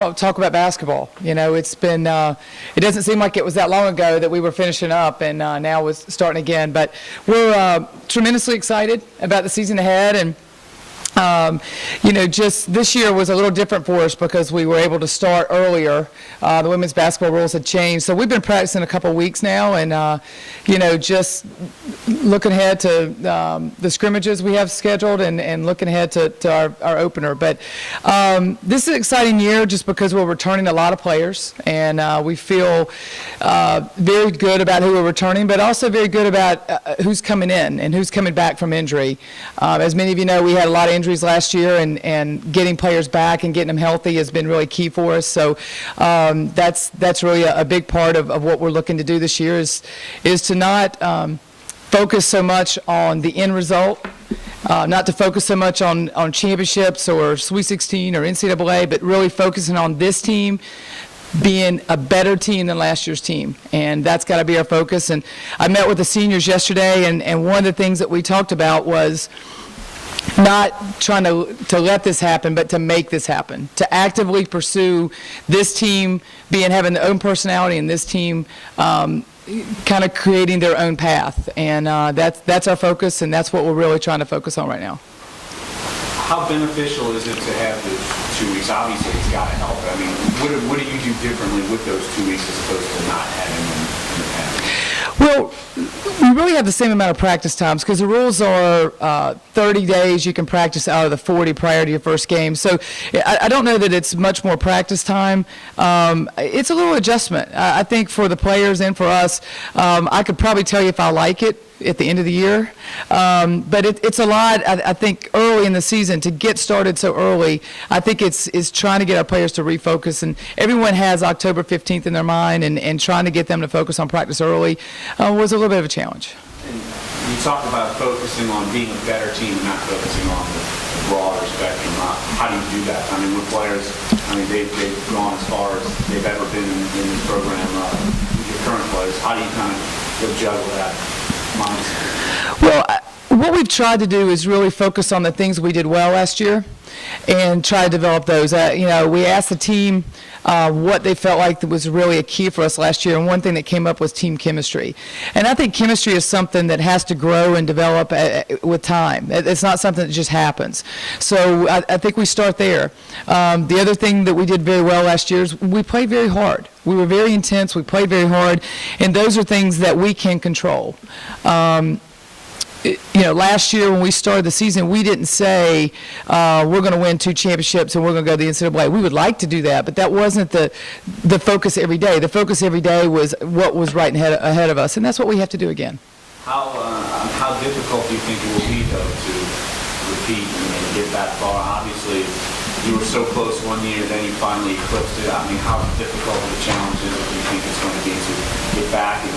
talk about basketball. It's been, it doesn't seem like it was that long ago that we were finishing up and now was starting again. But we're tremendously excited about the season ahead. And just this year was a little different for us because we were able to start earlier. The women's basketball rules had changed. So we've been practicing a couple of weeks now and, just looking ahead to the scrimmages we have scheduled and looking ahead to our opener. But this is an exciting year just because we're returning a lot of players and we feel very good about who we're returning, but also very good about who's coming in and who's coming back from injury. As many of you know, we had a lot of injuries last year, and getting players back and getting them healthy has been really key for us. So that's really a big part of what we're looking to do this year is to not focus so much on the end result, not to focus so much on championships or Sweet 16 or NCAA, but really focusing on this team being a better team than last year's team, and that's got to be our focus. And I met with the seniors yesterday, and one of the things that we talked about was not trying to let this happen, but to make this happen, to actively pursue this team having their own personality and this team kind of creating their own path. And that's our focus, and that's what we're really trying to focus on right now. How beneficial is it to have the 2 weeks? Obviously, it's got to help. I mean, what do you do differently with those 2 weeks as opposed to not having them in the past? Well, we really have the same amount of practice times because the rules are 30 days you can practice out of the 40 prior to your first game. So I don't know that it's much more practice time. It's a little adjustment. I think for the players and for us, I could probably tell you if I like it at the end of the year. But it's a lot, I think, early in the season to get started so early. I think it's trying to get our players to refocus, and everyone has October 15th in their mind, and trying to get them to focus on practice early was a little bit of a challenge. And you talk about focusing on being a better team, not focusing on the broader spectrum. How do you do that? I mean, with players, they've gone as far as they've ever been in this program. With your current players, how do you kind of juggle that? Well, what we've tried to do is really focus on the things we did well last year and try to develop those. We asked the team what they felt like was really a key for us last year, and one thing that came up was team chemistry. And I think chemistry is something that has to grow and develop with time. It's not something that just happens. So I think we start there. The other thing that we did very well last year is we played very hard. We were very intense. We played very hard, and those are things that we can control. Last year when we started the season, we didn't say we're going to win 2 championships and we're going to go to the NCAA. We would like to do that, but that wasn't the focus every day. The focus every day was what was right ahead of us, and that's what we have to do again. How difficult do you think it will be, though, to repeat and get that far? Obviously, you were so close one year, then you finally eclipsed it. I mean, how difficult of a challenge is it do you think it's going to be to get back and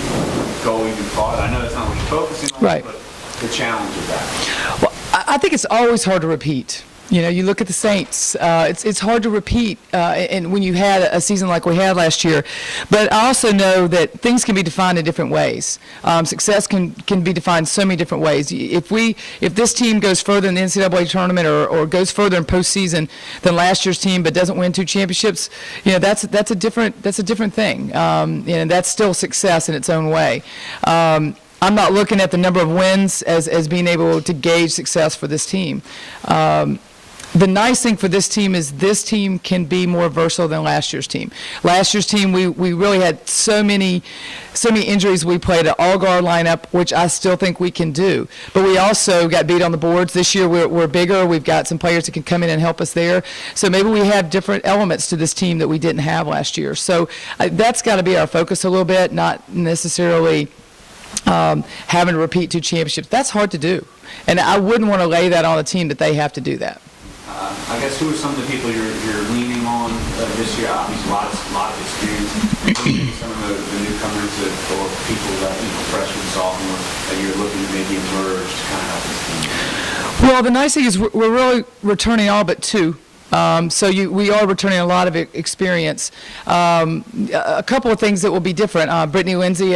go even farther? I know that's not what you're focusing on, right, but the challenge of that. Well, I think it's always hard to repeat. You look at the Saints. It's hard to repeat and when you had a season like we had last year. But I also know that things can be defined in different ways. Success can be defined so many different ways. If this team goes further in the NCAA tournament or goes further in postseason than last year's team but doesn't win 2 championships, that's a different thing. And that's still success in its own way. I'm not looking at the number of wins as being able to gauge success for this team. The nice thing for this team is this team can be more versatile than last year's team. Last year's team, we really had so many injuries. We played an all-guard lineup, which I still think we can do. But we also got beat on the boards. This year we're bigger. We've got some players that can come in and help us there. So maybe we have different elements to this team that we didn't have last year. So that's got to be our focus a little bit, not necessarily having to repeat 2 championships. That's hard to do. And I wouldn't want to lay that on a team that they have to do that. I guess who are some of the people you're leaning on this year? Obviously, a lot of experience. Maybe some of the newcomers or people that freshmen, sophomore that you're looking to maybe emerge to kind of help this team. Well, the nice thing is we're really returning all but 2. We are returning a lot of experience. A couple of things that will be different. Brittany Lindsay,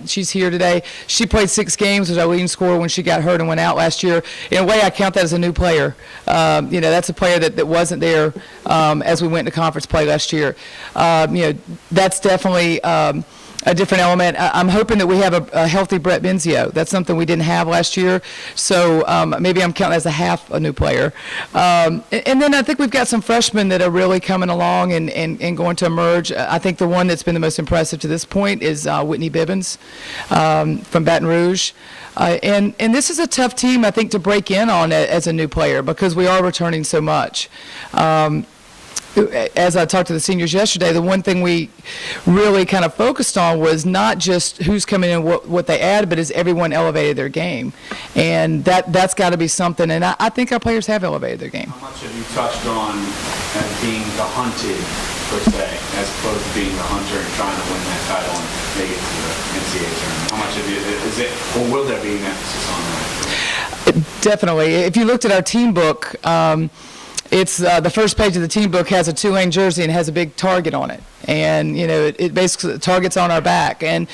she's here today. She played 6 games, was our leading scorer when she got hurt and went out last year. In a way, I count that as a new player. That's a player that wasn't there as we went into conference play last year. That's definitely a different element. I'm hoping that we have a healthy Brett Benzio. That's something we didn't have last year. So maybe I'm counting as a half a new player. And then I think we've got some freshmen that are really coming along and going to emerge. I think the one that's been the most impressive to this point is Whitney Bibbins from Baton Rouge. And this is a tough team, I think, to break in on as a new player because we are returning so much. As I talked to the seniors yesterday, the one thing we really kind of focused on was not just who's coming in, what they add, but has everyone elevated their game. And that's got to be something. And I think our players have elevated their game. How much have you touched on being the hunted, per se, as opposed to being the hunter and trying to win that title and make it to the NCAA tournament? How much of it is it, or will there be an emphasis on that? Definitely. If you looked at our team book, it's the first page of the team book has a Tulane jersey and has a big target on it, and it basically targets on our back. And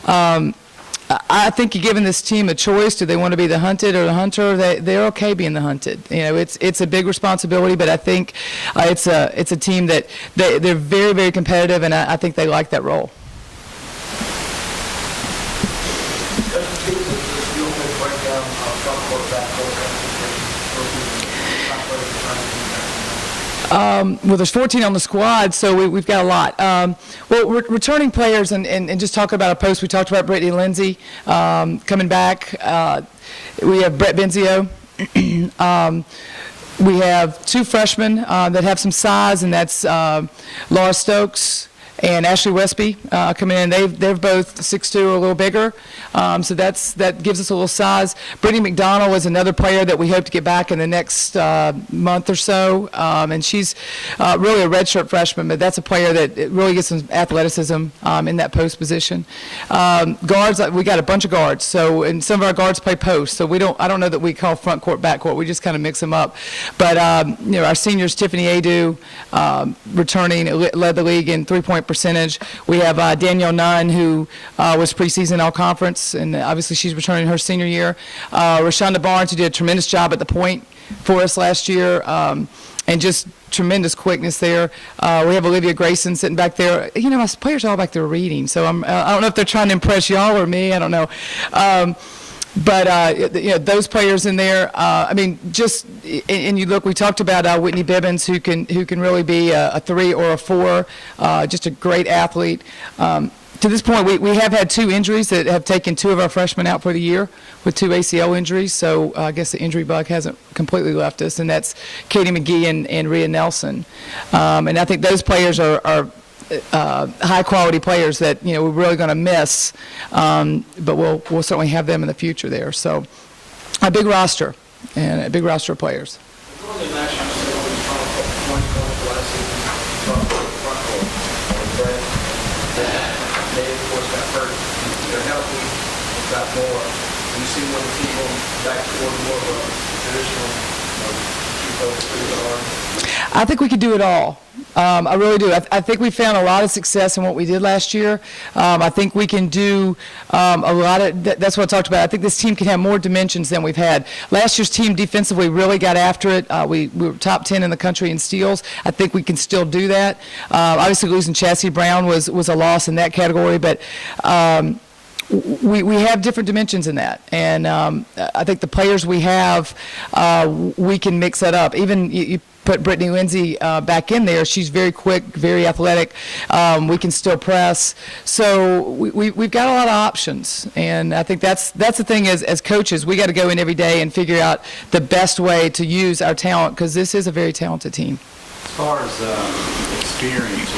I think you're giving this team a choice: do they want to be the hunted or the hunter? They're okay being the hunted. It's a big responsibility, but I think it's a team that they're very, very competitive, and I think they like that role. Well, there's 14 on the squad, so we've got a lot. Returning players, and just talking about a post, we talked about Brittany Lindsay coming back. We have Brett Benzio. We have 2 freshmen that have some size, and that's Laura Stokes and Ashley Westby coming in. They're both 6'2", or a little bigger, so that gives us a little size. Brittany McDonald is another player that we hope to get back in the next month or so, and she's really a redshirt freshman, but that's a player that really gets some athleticism in that post position. Guards, we got a bunch of guards, and some of our guards play post, so I don't know that we call front court, back court. We just kind of mix them up. But our seniors, Tiffany Adu, returning, led the league in three-point percentage. We have Danielle Nunn, who was preseason all-conference, and obviously she's returning her senior year. Rashonda Barnes, who did a tremendous job at the point for us last year, and just tremendous quickness there. We have Olivia Grayson sitting back there. My players are all back there reading, so I don't know if they're trying to impress y'all or me. I don't know. But those players in there, and you look, we talked about Whitney Bibbins, who can really be a 3 or a 4, just a great athlete. To this point, we have had 2 injuries that have taken 2 of our freshmen out for the year with 2 ACL injuries, so I guess the injury bug hasn't completely left us, and that's Katie McGee and Rhea Nelson. And I think those players are high-quality players that we're really going to miss, but we'll certainly have them in the future there. So a big roster, and a big roster of players. I think we could do it all. I really do. I think we found a lot of success in what we did last year. I think we can do a lot of, that's what I talked about. I think this team can have more dimensions than we've had. Last year's team defensively really got after it. We were top 10 in the country in steals. I think we can still do that. Obviously losing Chassie Brown was a loss in that category, but we have different dimensions in that, and I think the players we have, we can mix that up. Even you put Brittany Lindsay back in there, she's very quick, very athletic. We can still press, so we've got a lot of options, and I think that's the thing. As coaches, we got to go in every day and figure out the best way to use our talent, because this is a very talented team. As far as experience